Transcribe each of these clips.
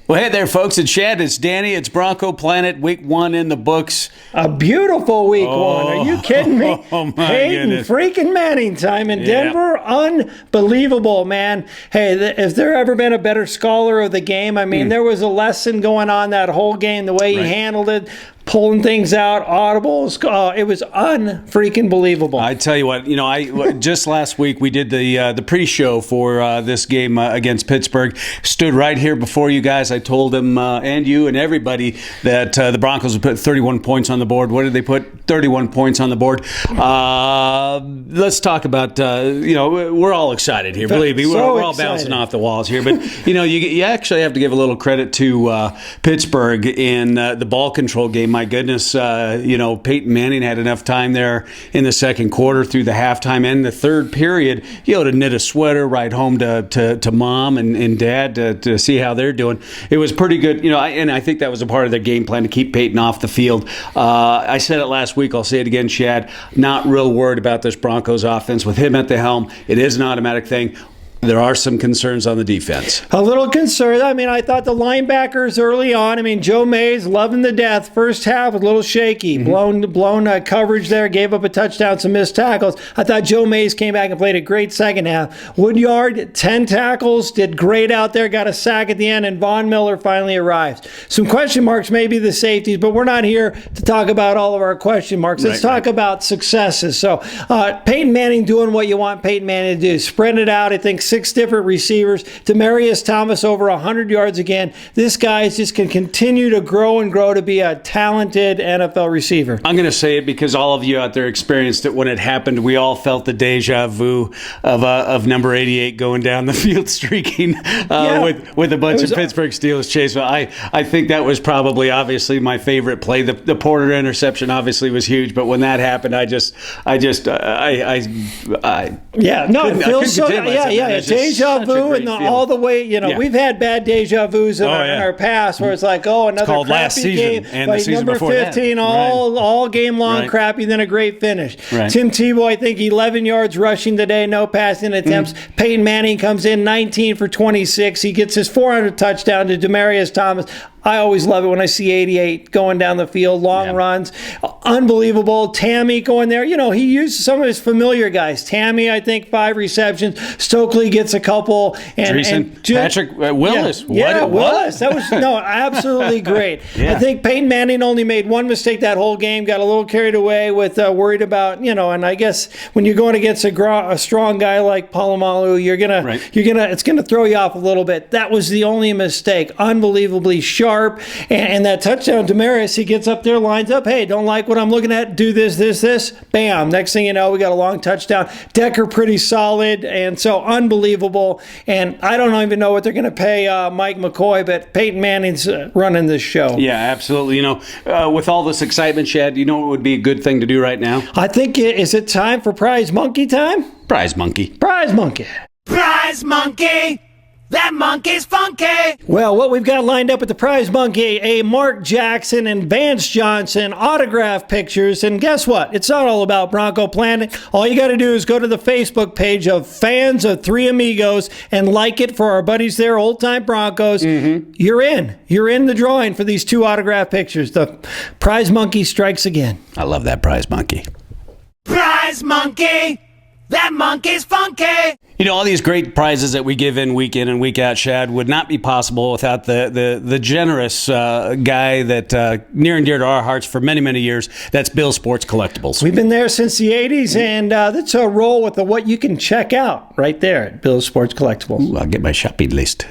Well, hey there, folks. It's Shad. It's Danny. It's Bronco Planet. Week 1 in the books. A beautiful week 1. Are you kidding me? Oh, my Peyton goodness. freaking Manning time in Denver. Unbelievable, man. Hey, has there ever been a better scholar of the game? I mean, there was a lesson going on that whole game, the way he handled it. Pulling things out, audibles. It was unfreaking believable. I tell you what, I just last week we did the pre-show for this game against Pittsburgh. Stood right here before you guys. I told them and you and everybody that the Broncos would put 31 points on the board. What did they put? 31 points on the board. Let's talk about. We're all excited here. Believe me, we're all bouncing off the walls here. But you actually have to give a little credit to Pittsburgh in the ball control game. My goodness, Peyton Manning had enough time there in the second quarter through the halftime and the third period, to knit a sweater, ride home to mom and dad to see how they're doing. It was pretty good, and I think that was a part of their game plan to keep Peyton off the field. I said it last week, I'll say it again, Shad, not real worried about this Broncos offense. With him at the helm, it is an automatic thing. There are some concerns on the defense. A little concern. I mean, I thought the linebackers early on, Joe Mays loving the death. First half was a little shaky. Blown coverage there, gave up a touchdown, some missed tackles. I thought Joe Mays came back and played a great second half. Woodyard, 10 tackles, did great out there, got a sack at the end, and Von Miller finally arrives. Some question marks, maybe the safeties, but we're not here to talk about all of our question marks. Let's talk about successes. So Peyton Manning doing what you want Peyton Manning to do. Spread it out, I think, 6 different receivers. Demaryius Thomas over 100 yards again. This guy just can continue to grow and grow to be a talented NFL receiver. I'm going to say it because all of you out there experienced it when it happened. We all felt the deja vu of number 88 going down the field streaking with a bunch of Pittsburgh Steelers chase. I think that was probably obviously my favorite play. The Porter interception obviously was huge, but when that happened, it feels so. Deja vu, and all the way, we've had bad deja vus in our past where it's like, another crappy game. And the season number 15, that. all game long crappy, then a great finish. Right. Tim Tebow, I think 11 yards rushing today, no passing attempts. Peyton Manning comes in 19 for 26. He gets his 400 touchdown to Demaryius Thomas. I always love it when I see 88 going down the field, long runs. Unbelievable. Tammy going there. He used some of his familiar guys. Tammy, I think, 5 receptions. Stokely gets a couple. Patrick Willis. Willis. That was absolutely great. I think Peyton Manning only made one mistake that whole game, got a little carried away with worried about, and I guess when you're going against a strong guy like Palomalu, it's gonna throw you off a little bit. That was the only mistake. Unbelievably sharp. And that touchdown, Demaryius, he gets up there, lines up. Hey, don't like what I'm looking at? Do this. Bam. Next thing you know, we got a long touchdown. Decker pretty solid, and so unbelievable. And I don't even know what they're going to pay Mike McCoy, but Peyton Manning's running this show. Yeah, absolutely. With all this excitement, Shad, what would be a good thing to do right now? I think, is it time for Prize Monkey time? Prize Monkey. Prize Monkey. Prize Monkey! That monkey's funky! Well, what we've got lined up with the Prize Monkey, a Mark Jackson and Vance Johnson autograph pictures. And guess what? It's not all about Bronco Planet. All you got to do is go to the Facebook page of Fans of Three Amigos and like it for our buddies there, Old Time Broncos. You're in. You're in the drawing for these 2 autograph pictures. The Prize Monkey strikes again. I love that Prize Monkey. Prize Monkey! That monkey's funky! All these great prizes that we give in and week out, Shad, would not be possible without the generous guy that near and dear to our hearts for many, many years. That's Bill Sports Collectibles. We've been there since the 80s, and that's a roll with what you can check out right there at Bill Sports Collectibles. Ooh, I'll get my shopping list.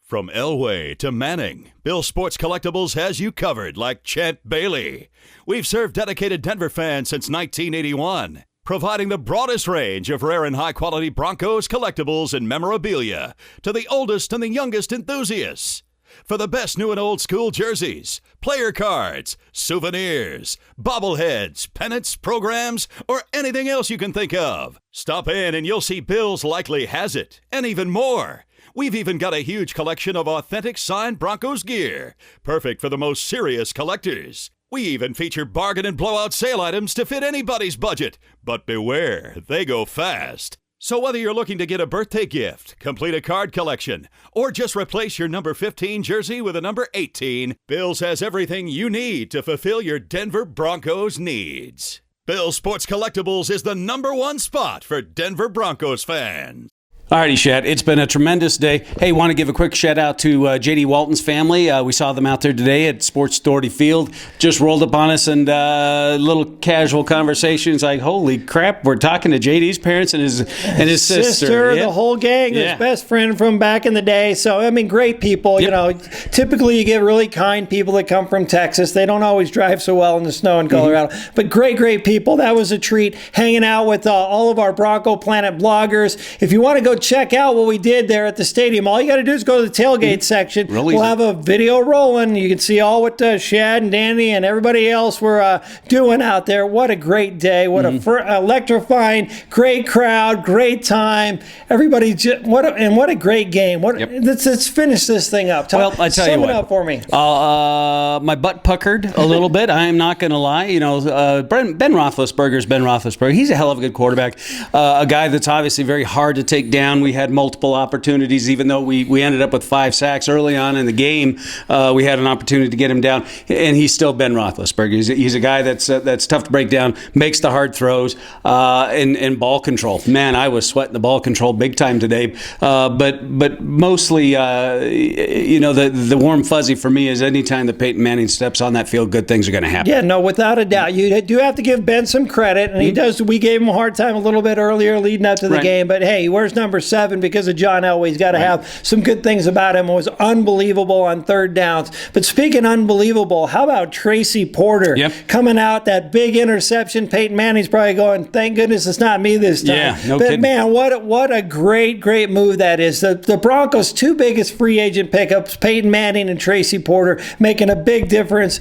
From Elway to Manning, Bill Sports Collectibles has you covered like Chet Bailey. We've served dedicated Denver fans since 1981. Providing the broadest range of rare and high-quality Broncos collectibles and memorabilia to the oldest and the youngest enthusiasts. For the best new and old school jerseys, player cards, souvenirs, bobbleheads, pennants, programs, or anything else you can think of. Stop in and you'll see Bill's Likely Has It, and even more. We've even got a huge collection of authentic signed Broncos gear, perfect for the most serious collectors. We even feature bargain and blowout sale items to fit anybody's budget. But beware, they go fast. So whether you're looking to get a birthday gift, complete a card collection, or just replace your number 15 jersey with a number 18, Bill's has everything you need to fulfill your Denver Broncos needs. Bill's Sports Collectibles is the #1 spot for Denver Broncos fans. Alrighty, Shad. It's been a tremendous day. Hey, want to give a quick shout out to J.D. Walton's family. We saw them out there today at Sports Authority Field. Just rolled up on us and little casual conversations like, holy crap, we're talking to J.D.'s parents and his sister. The whole gang, his best friend from back in the day. So, I mean, great people. Yep. You know, typically you get really kind people that come from Texas. They don't always drive so well in the snow in Colorado. But great people. That was a treat. Hanging out with all of our Bronco Planet bloggers. If you want to go check out what we did there at the stadium, all you got to do is go to the tailgate section. We'll have a video rolling. You can see all what Shad and Danny and everybody else were doing out there. What a great day. What a electrifying, great crowd, great time. Everybody, what a great game. Let's finish this thing up. Well, I tell you what. Sum it up for me. My butt puckered a little bit. I am not going to lie. You know, Ben Roethlisberger's Ben Roethlisberger. He's a hell of a good quarterback. A guy that's obviously very hard to take down. We had multiple opportunities, even though we ended up with 5 sacks early on in the game. We had an opportunity to get him down, and he's still Ben Roethlisberger. He's a guy that's tough to break down, makes the hard throws, and ball control. Man, I was sweating the ball control big time today. But mostly, the warm fuzzy for me is anytime that Peyton Manning steps on that field, good things are going to happen. Yeah, no, without a doubt. You do have to give Ben some credit, and he does. We gave him a hard time a little bit earlier leading up to the game, but hey, where's number 7 because of John Elway? He's got to have some good things about him. It was unbelievable on third downs. But speaking unbelievable, how about Tracy Porter coming out, that big interception? Peyton Manning's probably going, thank goodness it's not me this time. Yeah, no but kidding. Man, what a great move that is. The Broncos' 2 biggest free agent pickups, Peyton Manning and Tracy Porter, making a big difference.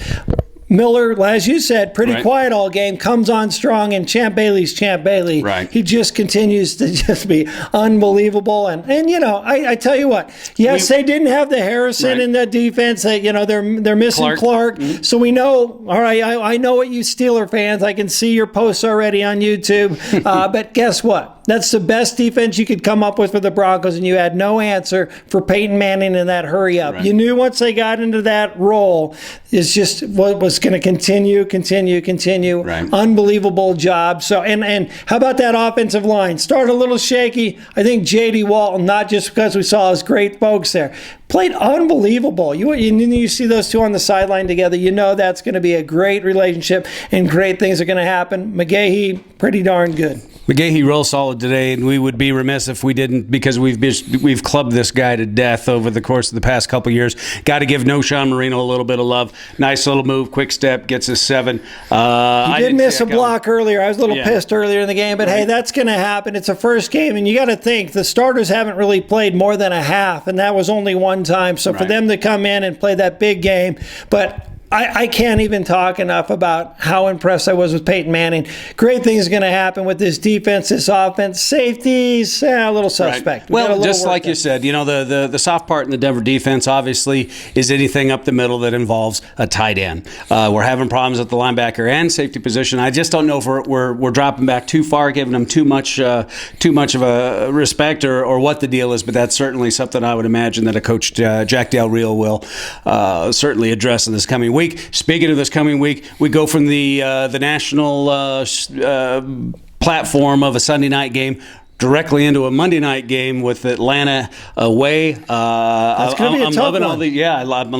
Miller, as you said, pretty quiet all game, comes on strong, and Champ Bailey's Champ Bailey. Right. He just continues to just be unbelievable. And you know, I tell you what, yes, they didn't have the Harrison in the defense. They're missing Clark. So we know, all right, I know what you Steeler fans, I can see your posts already on YouTube. But guess what? That's the best defense you could come up with for the Broncos, and you had no answer for Peyton Manning in that hurry up. You knew once they got into that role, it's just what was going to continue. Unbelievable job. So, and how about that offensive line? Started a little shaky. I think J.D. Walton, not just because we saw his great folks there, played unbelievable. You see those two on the sideline together, you know that's going to be a great relationship and great things are going to happen. McGahee, pretty darn good. McGahee real solid today, and we would be remiss if we didn't, because we've clubbed this guy to death over the course of the past couple years. Got to give Noshawn Marino a little bit of love. Nice little move, quick step, gets us 7. He did miss a block earlier. I was a little pissed earlier in the game, but hey, that's going to happen. It's a first game, and you got to think the starters haven't really played more than a half, and that was only one time. So for them to come in and play that big game, but I can't even talk enough about how impressed I was with Peyton Manning. Great things are going to happen with this defense, this offense. Safeties, a little suspect. Well, just like you said, you know, the soft part in the Denver defense obviously is anything up the middle that involves a tight end. We're having problems at the linebacker and safety position. I just don't know if we're dropping back too far, giving them too much of a respect, or what the deal is. But that's certainly something I would imagine that a coach, Jack Del Rio, will certainly address in this coming week. Speaking of this coming week, we go from the national platform of a Sunday night game directly into a Monday night game with Atlanta away. That's going to be a tough one.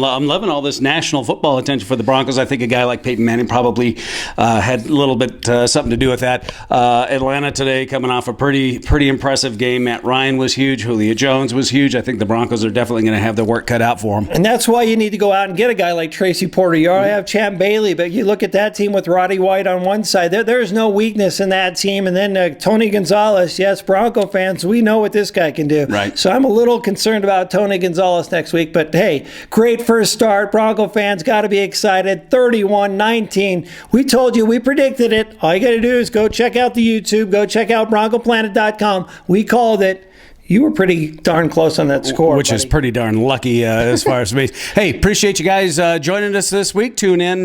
I'm loving all this national football attention for the Broncos. I think a guy like Peyton Manning probably had a little bit something to do with that. Atlanta today coming off a pretty impressive game. Matt Ryan was huge. Julio Jones was huge. I think the Broncos are definitely going to have their work cut out for them. And that's why you need to go out and get a guy like Tracy Porter. You already have Champ Bailey, but you look at that team with Roddy White on one side. There's no weakness in that team. And then Tony Gonzalez, yes, Bronco fans, we know what this guy can do. Right. So I'm a little concerned about Tony Gonzalez next week. But hey, great first start. Bronco fans got to be excited. 31-19. We told you, we predicted it. All you got to do is go check out the YouTube. Go check out BroncoPlanet.com. We called it. You were pretty darn close on that score. Which is pretty darn lucky as far as me. Hey, appreciate you guys joining us this week. Tune in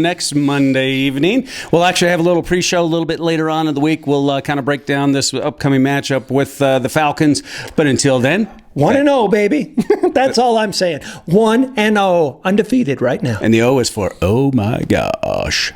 next Monday evening. We'll actually have a little pre-show a little bit later on in the week. We'll kind of break down this upcoming matchup with the Falcons. But until then, 1-0, baby. That's all I'm saying. 1-0, undefeated right now. And the O is for oh my gosh.